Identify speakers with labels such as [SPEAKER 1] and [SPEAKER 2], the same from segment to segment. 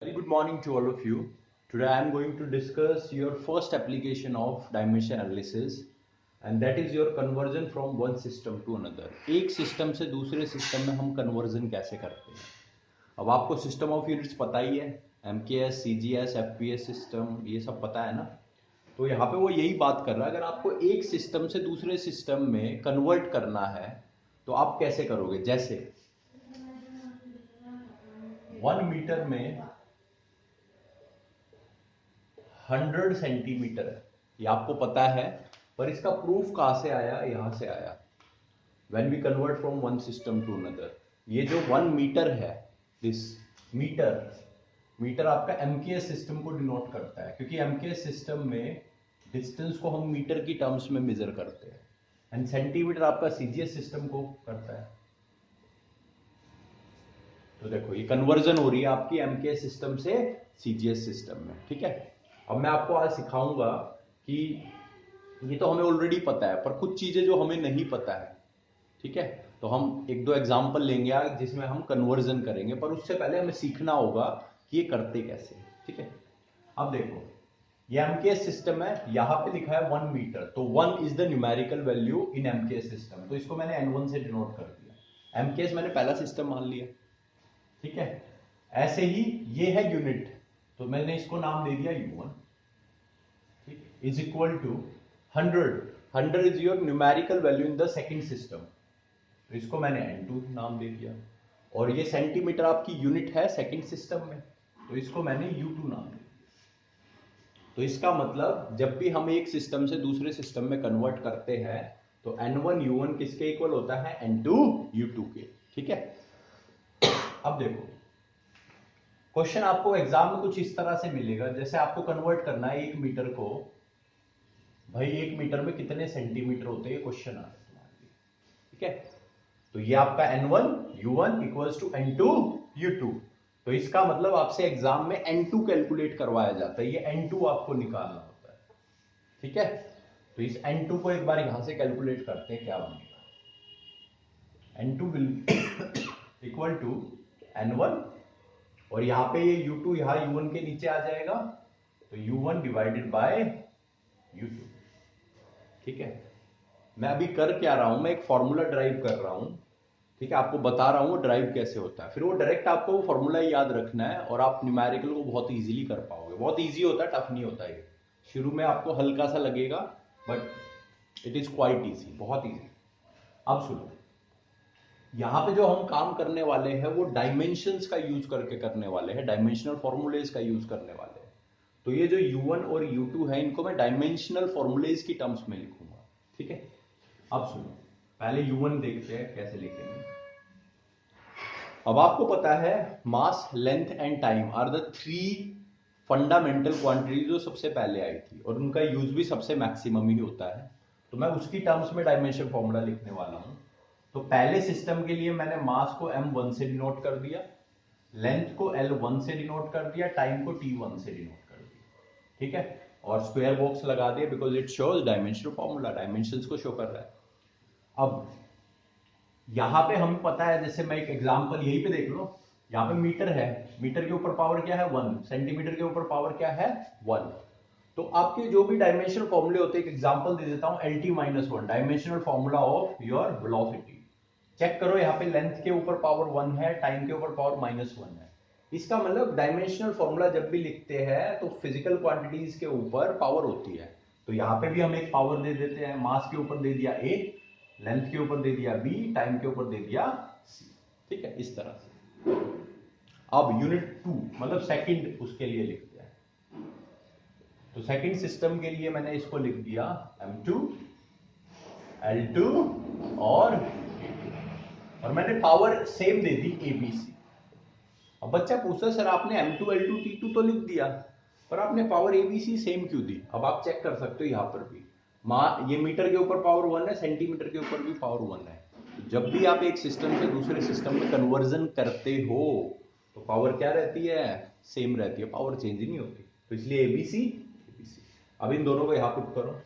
[SPEAKER 1] Very good morning to all of you. Today I am going to discuss your first application of dimension analysis and that is your conversion from one system to another. एक system से दूसरे system में हम conversion कैसे करते हैं। अब आपको सिस्टम ऑफ यूनिट्स पता ही है, एमकेएस, सीजीएस, एफपीएस सिस्टम, ये सब पता है ना। तो यहाँ पे वो यही बात कर रहा है, अगर आपको एक सिस्टम से दूसरे सिस्टम में कन्वर्ट करना है तो आप कैसे करोगे। जैसे 1 मीटर में 100 सेंटीमीटर है, ये आपको पता है, पर इसका प्रूफ कहां से आया, यहां से आया। When we convert from one system to another, ये जो 1 मीटर है, दिस मीटर, मीटर आपका एमकेएस सिस्टम को डिनोट करता है, क्योंकि एमकेएस सिस्टम में डिस्टेंस को हम मीटर की टर्म्स में मेजर करते हैं एंड सेंटीमीटर आपका सीजीएस सिस्टम को करता है। तो देखो ये कन्वर्जन हो रही है आपकी एमकेएस सिस्टम से सीजीएस सिस्टम में, ठीक है। अब मैं आपको आज सिखाऊंगा कि ये तो हमें ऑलरेडी पता है, पर कुछ चीजें जो हमें नहीं पता है, ठीक है। तो हम एक दो एग्जांपल लेंगे आज जिसमें हम कन्वर्जन करेंगे, पर उससे पहले हमें सीखना होगा कि ये करते कैसे, ठीक है। अब देखो ये एमकेएस सिस्टम है, यहां पे लिखा है 1 मीटर, तो 1 is the numerical value in MKS system, तो इसको मैंने N1 से डिनोट कर दिया। एमकेएस मैंने पहला सिस्टम मान लिया, ठीक है। ऐसे ही ये है यूनिट, तो मैंने इसको नाम दे दिया U1, ठीक, is equal to 100 is your numerical value in the second system, तो इसको मैंने N2 नाम दे दिया। और ये सेंटीमीटर आपकी यूनिट है सेकंड सिस्टम में, तो इसको मैंने U2 नाम दिया। तो इसका मतलब जब भी हम एक सिस्टम से दूसरे सिस्टम में कन्वर्ट करते हैं तो N1 U1 किसके इक्वल होता है, N2 U2 के, ठीक है। अब देखो क्वेश्चन आपको एग्जाम में कुछ इस तरह से मिलेगा, जैसे आपको कन्वर्ट करना है 1 मीटर को, भाई 1 मीटर में कितने सेंटीमीटर होते हैं, क्वेश्चन आ रहा है, ठीक है। तो ये आपका N1 U1 equals to N2 U2, तो इसका मतलब आपसे एग्जाम में N2 कैलकुलेट करवाया जाता है, ये N2 आपको निकालना होता है, ठीक है। तो इस N2 को एक बार यहां से कैलकुलेट करते हैं, क्या बनेगा। N2 will equal to N1, और यहां पे ये U2 यहां U1 के नीचे आ जाएगा, तो U1 डिवाइडेड बाय U2, ठीक है। मैं अभी कर क्या रहा हूं, मैं एक फॉर्मूला ड्राइव कर रहा हूं, ठीक है। आपको बता रहा हूं वो ड्राइव कैसे होता है, फिर वो डायरेक्ट आपको वो फॉर्मूला याद रखना है और आप न्यूमेरिकल को बहुत इजीली कर पाओगे। बहुत इजी होता है, टफ नहीं होता है। शुरू में आपको हल्का सा लगेगा, but it is quite easy, बहुत इजी। अब सुनो, यहां पे जो हम काम करने वाले हैं वो डायमेंशंस का यूज करके करने वाले हैं, डायमेंशनल फॉर्मूलेज का यूज करने वाले हैं। तो ये जो U1 और U2 है, इनको मैं डायमेंशनल फॉर्मूलेज की टर्म्स में लिखूंगा, ठीक है। अब सुनो, पहले U1 देखते हैं कैसे लिखेंगे। अब आपको पता है mass, length and time are the 3 fundamental quantity जो सबसे पहले आई थी, और उनका यूज भी सबसे मैक्सिमम ही होता है। तो मैं उसकी टर्म्स में डायमेंशन फॉर्मूला लिखने वाला हूं। तो पहले सिस्टम के लिए मैंने मास को M1 से डिनोट कर दिया, लेंथ को L1 से डिनोट कर दिया, टाइम को T1 से डिनोट कर दिया, ठीक है। और स्क्वायर बॉक्स लगा दिया because it shows dimensional formula, dimensions को शो कर रहा है। अब यहां पे हमें पता है, जैसे मैं एक एग्जांपल यहीं पे देख लो, यहां पे मीटर है, मीटर के ऊपर पावर क्या है 1, सेंटीमीटर के ऊपर पावर क्या है 1। तो आपके जो भी डायमेंशनल फॉर्मूले होते हैं, एक एग्जांपल दे देता हूं, LT-1 dimensional formula of your velocity. Check करो, यहाँ पे लेंथ के ऊपर पावर 1 है, टाइम के ऊपर पावर -1 है। इसका मतलब डायमेंशनल फॉर्मूला जब भी लिखते हैं तो फिजिकल क्वांटिटीज के ऊपर पावर होती है। तो यहां पे भी हम एक पावर दे देते हैं, मास के ऊपर दे दिया A, लेंथ के ऊपर दे दिया B, टाइम के ऊपर दे दिया C, ठीक है, इस तरह से। अब यूनिट 2 मतलब सेकंड, उसके लिए लिखते हैं। तो सेकंड सिस्टम के लिए मैंने इसको लिख दिया M2 L2 और A2, और मैंने पावर सेम दे दी ABC। अब बच्चा पूछता सर आपने M2 L2 T2 तो लिख दिया, पर आपने पावर ABC सेम क्यों दी। अब आप चेक कर सकते हो, यहां पर भी ये मीटर के ऊपर पावर 1 है, सेंटीमीटर के ऊपर भी पावर 1 है। तो जब भी आप एक सिस्टम से दूसरे सिस्टम में कन्वर्जन करते हो तो पावर क्या रहती है, सेम रहती है, पावर चेंज ही नहीं होती। तो इसलिए ABC ABC। अब इन दोनों को यहां पुट करो,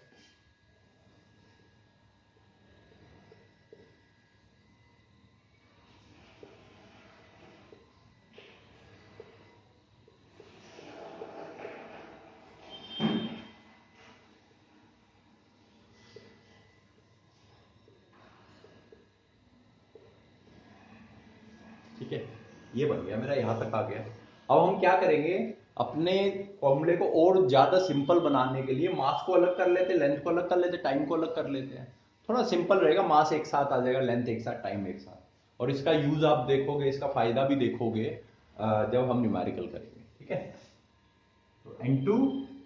[SPEAKER 1] ये बन गया मेरा, यहां तक आ गया। अब हम क्या करेंगे, अपने फॉर्मूले को और ज्यादा सिंपल बनाने के लिए मास को अलग कर लेते, लेंथ को अलग कर लेते, टाइम को अलग कर लेते हैं। थोड़ा सिंपल रहेगा, मास एक साथ आ जाएगा, लेंथ एक साथ, टाइम एक साथ। और इसका यूज आप देखोगे, इसका फायदा भी देखोगे जब हम न्यूमेरिकल करेंगे। ठीक है, तो N2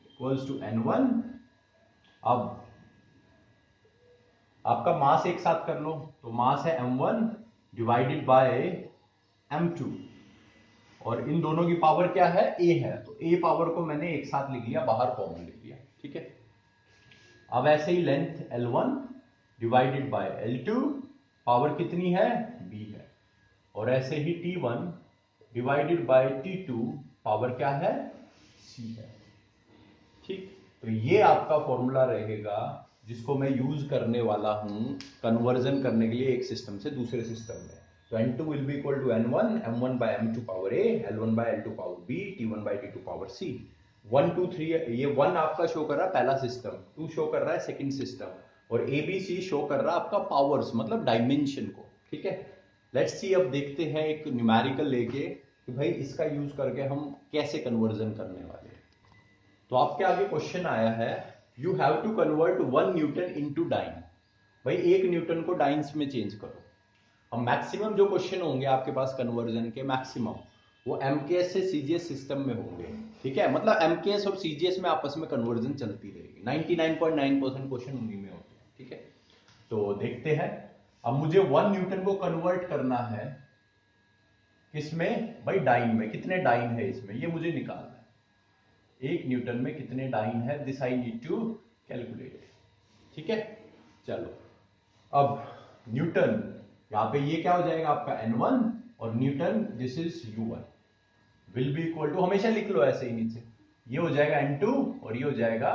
[SPEAKER 1] इक्वल्स टू N1। अब आपका मास एक साथ कर लो, तो मास है m1 डिवाइडेड बाय m2, और इन दोनों की पावर क्या है, a है, तो a पावर को मैंने एक साथ लिख लिया, बाहर फॉर्म लिख लिया। ठीक है, अब ऐसे ही length L1 divided by L2, power कितनी है, b है, और ऐसे ही T1 divided by T2, power क्या है, c है। ठीक, तो ये आपका फॉर्मूला रहेगा जिसको मैं यूज करने वाला हूं कन्वर्जन करने के लिए एक सिस्टम से दूसरे सिस्टम में। तो N2 will be equal to N1, M1 by M2 power A, L1 by L2 power B, T1 by T2 power C। 1 2 3, ये 1 आपका शो कर रहा है पहला सिस्टम, 2 शो कर रहा है सेकंड सिस्टम, और ABC शो कर रहा है आपका पावर्स, मतलब डायमेंशन को। ठीक है, लेट्स सी, अब देखते हैं एक न्यूमेरिकल लेके कि भाई इसका यूज करके हम कैसे कन्वर्जन करने वाले हैं। तो आपके आगे क्वेश्चन आया है, you have to convert 1 newton into dyne. भाई 1 न्यूटन को डाइन्स में चेंज करो। अब मैक्सिमम जो क्वेश्चन होंगे आपके पास कन्वर्जन के, मैक्सिमम वो एमकेएस से सीजीएस सिस्टम में होंगे। ठीक है, मतलब एमकेएस और सीजीएस में आपस में कन्वर्जन चलती रहेगी, 99.9% क्वेश्चन उन्हीं में होते हैं। ठीक है, तो देखते हैं। अब मुझे 1 न्यूटन को कन्वर्ट करना है किसमें, भाई डाइन में। कितने डाइन है इसमें, ये मुझे निकालना है। 1 न्यूटन में कितने डाइन है, this I need to calculate. ठीक है, चलो अब न्यूटन, यहां पे ये क्या हो जाएगा आपका N1, और newton this is U1 will be equal to, हमेशा लिख लो ऐसे ही नीचे, ये हो जाएगा N2 और ये हो जाएगा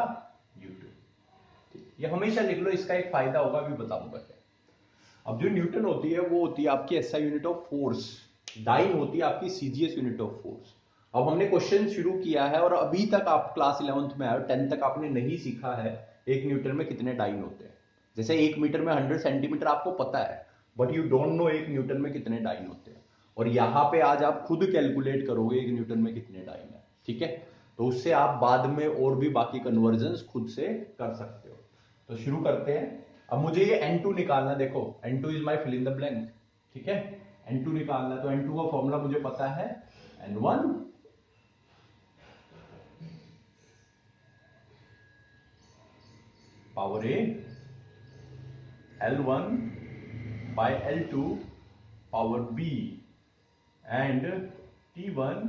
[SPEAKER 1] U2। ये हमेशा लिख लो, इसका एक फायदा होगा, अभी बताऊंगा क्या। अब जो न्यूटन होती है वो होती है आपकी SI unit of force, dyne होती है आपकी सीजीएस यूनिट ऑफ फोर्स। अब हमने क्वेश्चन शुरू किया है और अभी तक आप क्लास 11th में आए, 10th तक आपने नहीं सीखा है 1 न्यूटन में कितने डाइन होते हैं। जैसे 1 मीटर में 100 सेंटीमीटर आपको पता है, but you don't know 1 Newton में कितने डाइन होते हैं। और यहां पे आज आप खुद कैलकुलेट करोगे 1 न्यूटन में कितने डाइन है। ठीक है, तो उससे आप बाद में और भी बाकी कन्वर्जन खुद से कर सकते हो। तो शुरू करते हैं। अब मुझे ये N2 निकालना, देखो N2 is my fill in the blank. ठीक है, N2 निकालना, तो N2 का फॉर्मूला मुझे पता है, N1 power A, L1 by L2 power B, and T1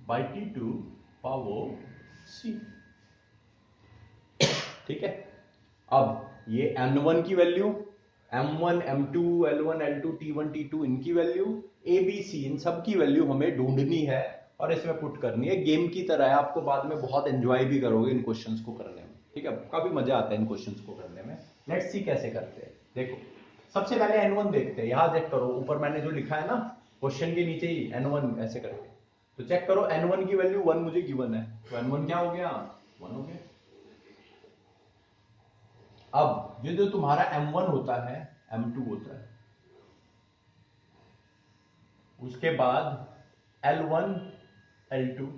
[SPEAKER 1] by T2 power C। ठीक है, अब ये M1 की value, M1 M2 L1 L2 T1 T2 इनकी वैल्यू, ABC इन सब की वैल्यू हमें ढूंढनी है और इसमें पुट करनी है। गेम की तरह है, आपको बाद में बहुत एंजॉय भी करोगे इन क्वेश्चंस को करने में। ठीक है, काफी मजा आता है इन क्वेश्चंस को करने में। लेट्स सी कैसे करते हैं। देखो सबसे पहले N1 देखते हैं, यहां चेक करो, ऊपर मैंने जो लिखा है ना क्वेश्चन के नीचे ही N1 ऐसे करके, तो चेक करो N1 की वैल्यू 1 मुझे गिवन है, तो N1 क्या हो गया, 1 हो गया। अब ये जो तुम्हारा M1 होता है M2 होता है, उसके बाद L1 L2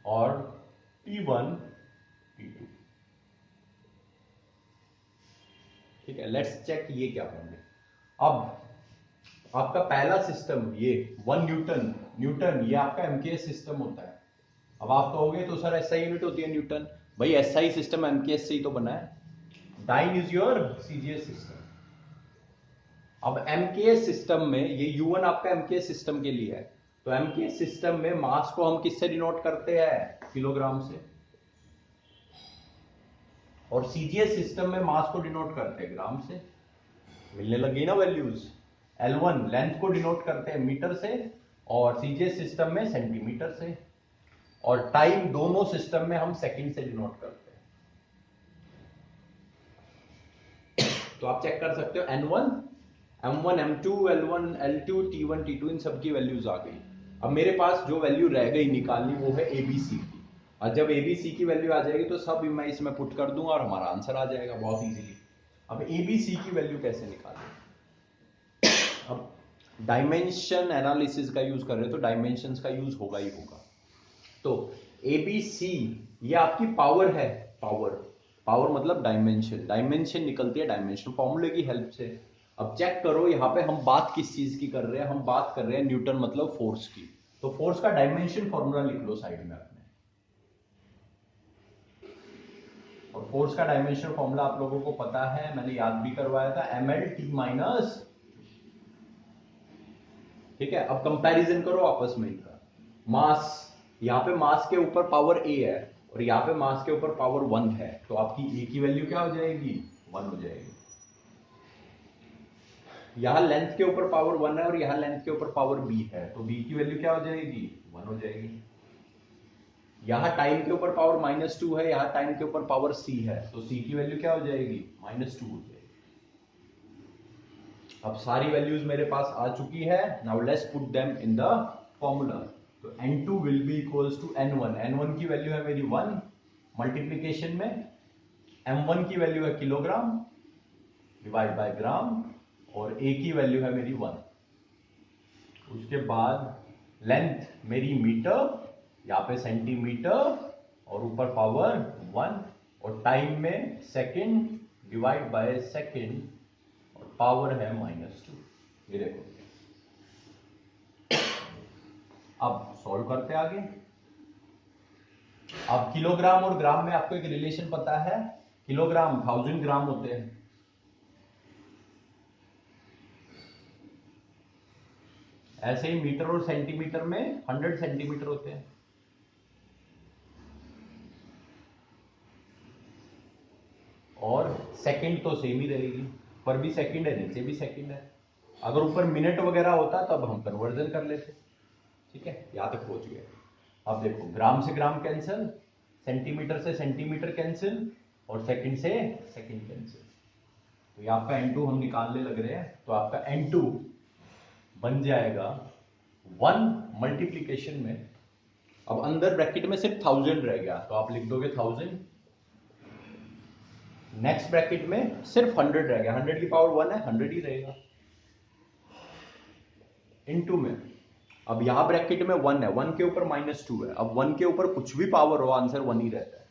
[SPEAKER 1] और T1 T2। ठीक है, लेट्स चेक ये क्या होंगे। अब आपका पहला सिस्टम ये 1 न्यूटन, न्यूटन ये आपका एमकेएस सिस्टम होता है। अब आप कहोगे तो सर एसआई यूनिट होती है न्यूटन, भाई एसआई सिस्टम एमकेएस से ही तो बना है। Dyne is your CGS system. अब एमकेएस सिस्टम में ये U1 आपका एमकेएस सिस्टम के लिए है, तो एमकेएस सिस्टम में मास को हम किससे डिनोट करते हैं, किलोग्राम से, और सीजीएस सिस्टम में मास को डिनोट करते हैं ग्राम से। मिलने लगी ना वैल्यूज। L1 लेंथ को डिनोट करते हैं मीटर से, और सीजीएस सिस्टम में सेंटीमीटर से, और टाइम दोनों सिस्टम में हम सेकंड से डिनोट करते हैं। तो आप चेक कर सकते हो N1 M1 M2 L1 L2 T1 T2 इन सब की वैल्यूज आ गई। अब मेरे पास जो वैल्यू रह गई निकालनी वो है ABC की, और जब ABC की वैल्यू आ जाएगी तो सब मैं इसमें पुट कर दूंगा और हमारा आंसर आ जाएगा बहुत इजीली। अब ABC की वैल्यू कैसे निकालें, अब डायमेंशन एनालिसिस का यूज कर रहे हो तो डायमेंशंस का यूज होगा ही होगा। तो ABC ये आपकी पावर है, पावर मतलब डायमेंशन, डायमेंशन निकलती है डायमेंशन फॉर्मूले की हेल्प से। अब चेक करो यहां पे हम बात किस चीज की कर रहे हैं, हम बात कर रहे हैं न्यूटन मतलब फोर्स की। तो फोर्स का डायमेंशन फॉर्मूला लिख लो साइड में अपने, और फोर्स का डायमेंशन फॉर्मूला आप लोगों को पता है, मैंने याद भी करवाया था, mlt माइनस। ठीक है, अब कंपैरिजन करो आपस में इनका। मास, यहां पे मास के ऊपर पावर a है और यहां पे मास के ऊपर पावर 1 है, तो आपकी a की वैल्यू क्या हो जाएगी, 1 हो जाएगी। यहां लेंथ के ऊपर पावर 1 है और यहां लेंथ के ऊपर पावर b है, तो b की वैल्यू क्या हो जाएगी, 1 हो जाएगी। यहां टाइम के ऊपर पावर -2 है, यहां टाइम के ऊपर पावर c है, तो c की वैल्यू क्या हो जाएगी, -2 हो जाएगी। अब सारी वैल्यूज मेरे पास आ चुकी है, now let's put them in the formula. तो n2 will B equals to n1, n1 की वैल्यू है मेरी 1, मल्टीप्लीकेशन में m1 की वैल्यू है किलोग्राम डिवाइड बाय ग्राम, और a की वैल्यू है मेरी 1। उसके बाद लेंथ मेरी मीटर, यहाँ पे सेंटीमीटर, और ऊपर पावर 1, और टाइम में सेकंड डिवाइड बाय सेकंड, और पावर है -2। ये देखो, अब सॉल्व करते आगे। अब किलोग्राम और ग्राम में आपको एक रिलेशन पता है, किलोग्राम 1000 ग्राम होते हैं, ऐसे ही मीटर और सेंटीमीटर में 100 सेंटीमीटर होते हैं। और सेकंड तो सेम ही रहेगी, पर भी सेकंड है, नीचे भी सेकंड है। अगर ऊपर मिनट वगैरह होता तब हम कन्वर्जन कर लेते। ठीक है, यहां तक पहुंच गए। अब देखो, ग्राम से ग्राम कैंसिल, सेंटीमीटर से सेंटीमीटर कैंसिल, और सेकंड से सेकंड कैंसिल। तो ये आपका n2 हम निकालने लग रहे हैं, तो आपका n2 बन जाएगा 1 मल्टीप्लीकेशन में, अब अंदर ब्रैकेट में सिर्फ 1000 रह गया, तो आप लिख दोगे 1000। नेक्स्ट ब्रैकेट में सिर्फ 100 रह गया, 100 की पावर 1 है, 100 ही रहेगा, इनटू में। अब यहां ब्रैकेट में 1 है, 1 के ऊपर -2 है, अब 1 के ऊपर कुछ भी पावर हो आंसर 1 ही रहता है।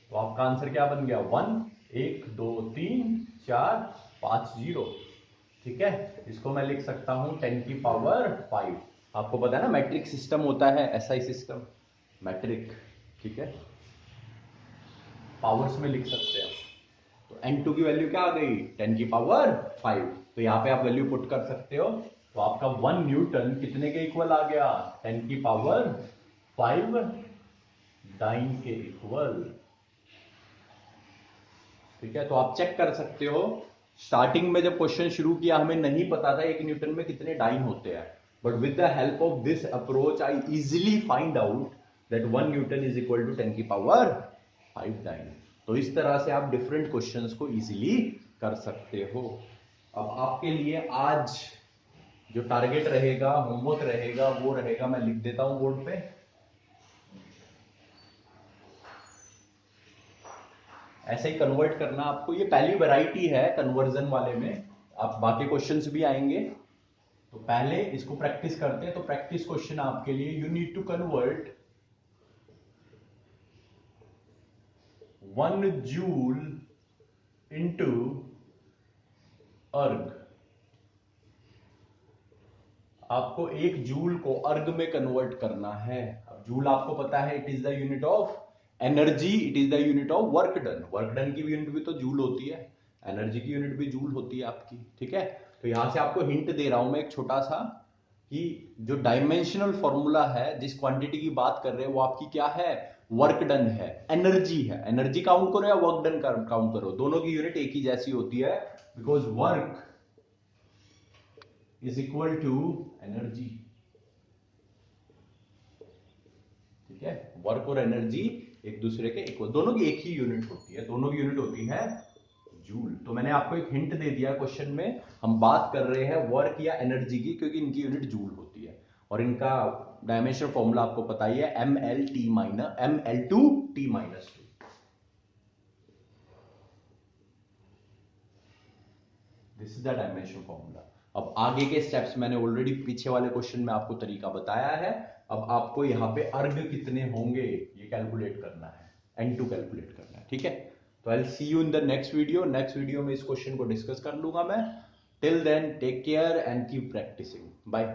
[SPEAKER 1] तो आपका आंसर क्या बन गया, 1, 1 2 3 4 5 0। ठीक है, इसको मैं लिख सकता हूं 10 की पावर 5। आपको पता है ना मैट्रिक सिस्टम होता है, एसआई सिस्टम, मैट्रिक। ठीक है, पावर्स में लिख सकते हैं। तो n2 की वैल्यू क्या आ गई, 10 की पावर 5। तो यहां पे आप वैल्यू पुट कर सकते हो, तो आपका 1 न्यूटन कितने के इक्वल आ गया, 10 की पावर 5 डाइन के इक्वल। ठीक है, तो आप चेक कर सकते हो, स्टार्टिंग में जब क्वेश्चन शुरू किया हमें नहीं पता था 1 न्यूटन में कितने डाइन होते हैं, but with the help of this approach I easily find out that 1 newton is equal to 10 की पावर 5 डाइन। तो इस तरह से आप डिफरेंट क्वेश्चंस को इजीली कर सकते हो। अब आपके लिए आज जो टारगेट रहेगा, होमवर्क रहेगा, वो रहेगा, मैं लिख देता हूं बोर्ड पे, ऐसे ही कन्वर्ट करना आपको। ये पहली वैरायटी है कन्वर्जन वाले में, आप बाकी क्वेश्चंस भी आएंगे, तो पहले इसको प्रैक्टिस करते हैं। तो प्रैक्टिस क्वेश्चन आपके लिए, you need to convert 1 joule into erg. आपको 1 जूल को अर्ग में कन्वर्ट करना है। अब जूल आपको पता है, it is the unit of energy, it is the unit of work done. Work done की यूनिट भी तो जूल होती है, एनर्जी की यूनिट भी जूल होती है आपकी। ठीक है, तो यहां से आपको हिंट दे रहा हूं मैं एक छोटा सा, कि जो डायमेंशनल फॉर्मूला है, जिस क्वांटिटी की बात कर रहे हैं, वो आपकी क्या है, वर्क डन है, एनर्जी है। एनर्जी काउंट करो या वर्क डन काउंट करो, दोनों की यूनिट एक ही जैसी होती है, because work is equal to energy. ठीक है, वर्क और एनर्जी एक दूसरे के इक्वल, दोनों की एक ही यूनिट होती है, दोनों की यूनिट होती है जूल। तो मैंने आपको एक हिंट दे दिया क्वेश्चन में, हम बात कर रहे हैं वर्क या एनर्जी की, क्योंकि इनकी यूनिट जूल होती है, और इनका डायमेंशन फॉर्मूला आपको पता ही है, ml2t-2। This is the dimension formula. अब आगे के स्टेप्स मैंने ऑलरेडी पीछे वाले क्वेश्चन में आपको तरीका बताया है। अब आपको यहाँ पे अर्ग कितने होंगे ये कैलकुलेट करना है, N2 कैलकुलेट करना है, ठीक है। तो I will see you in the next video. Next video में इस क्वेश्चन को डिस्कस कर लूंगा मैं। Till then take care and keep practising. Bye.